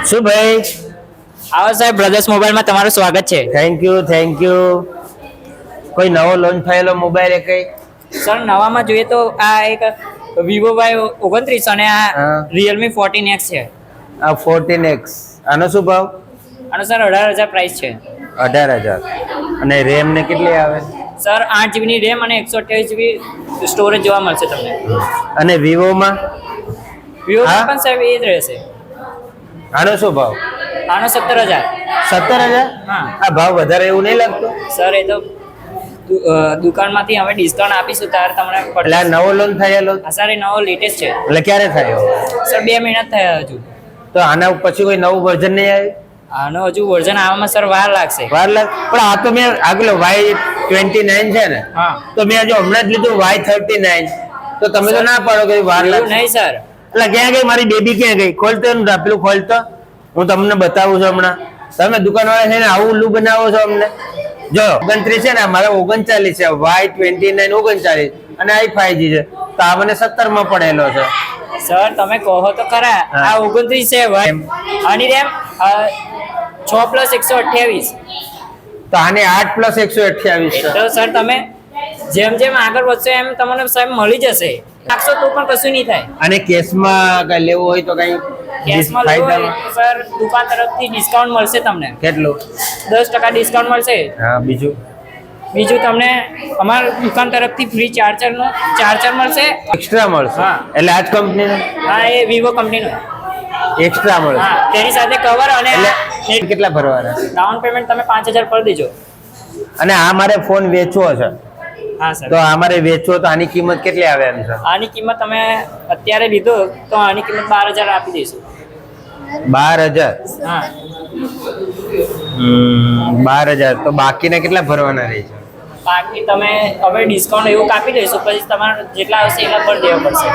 શું ભાઈ? આવો સાહેબ, બ્રધર્સ મોબાઈલમાં તમારું સ્વાગત છે. Thank you. કોઈ નવો લોન્ચ થયેલો મોબાઈલ એ કઈ? સર નવામાં જોઈએ તો આ એક વિવો Y29 અને આ Realme 14X છે. આ 14X આનો શું ભાવ? આનો સર 18,000 પ્રાઇસ છે. 18,000. અને રેમ ને કેટલી આવે? સર 8GB ની રેમ અને 128GB સ્ટોરેજ જોવા મળશે તમને. અને વિવોમાં પણ સાહેબ એ જ રહેશે. આનો શું ભાવ? આનો 17,000. 17,000? હા. આ ભાવ વધારે એવું નહીં લાગતું? સર એ તો દુકાનમાંથી અમે ડિસ્કાઉન્ટ આપીશું ત્યારે તમને એટલે આ નવો લોન્ચ થયેલો? સર એ નવો લેટેસ્ટ છે. એટલે ક્યારે થયો? સર 2 મહિના થયા હજુ. તો આના પછી કોઈ નવું વર્ઝન નહીં આવ્યું? આનો હજુ વર્ઝન આવવામાં સર વાર લાગશે. પણ આ તો મેં આગળ Y29 છે ને, હા, તો મેં હજુ હમણાં જ લીધું Y39. તો તમે તો ના પાડો કે વાર લાગશે. નહીં સર. એટલે ક્યાં ગઈ મારી બેબી? ક્યાં ગઈ? ખોલતો પેલું ખોલતો, હું તમને બતાવું છું હમણાં. તમે દુકાન વાળા છે ને આવું ઉલ્લુ બનાવો છો અમને. જો 29 છે ને, મારે 39 છે. Y29 39 અને આ 5G છે. તો આ મને 17 માં પડેલો છે. સર તમે કહો તો ખરા, આ 29 છે આની રેમ 6+128. તો આને 8+128 છે. તો સર તમે જેમ જેમ આગળ વધશો એમ તમને સાહેબ મળી જશે. નાખશો તો પણ કશું નહીં થાય. અને કેસમાં કઈ લેવું હોય તો કઈ કેશમાં લેવું હોય તો સર દુકાન તરફથી ડિસ્કાઉન્ટ મળશે તમને. કેટલું? 10% ડિસ્કાઉન્ટ મળશે. હા, બીજું તમને અમારા દુકાન તરફથી ફ્રી ચાર્જર મળશે. એક્સ્ટ્રા મળશે? હા. એટલે આ જ કંપનીનું? હા, એ વિવો કંપનીનો. એક્સ્ટ્રા મળશે? હા, તેની સાથે કવર અને એટલે કેટલા ભરવાના? ડાઉન પેમેન્ટ તમે 5,000 પર દેજો. અને આ મારે ફોન વેચવો છે, હા સર. તો આ મારે વેચવો તો આની કિંમત કેટલી આવે એમ છે? આની કિંમત તમે અત્યારે લીધો તો આની કિંમત 12,000 આપી દઈશું. 12,000? હા. 12,000 તો બાકીના કેટલા ભરવાના રહે છે? બાકી તમે હવે ડિસ્કાઉન્ટ એવું કાપી દઈશું, પછી તમારે જેટલા આવશે એટલા પર દેવા પડશે.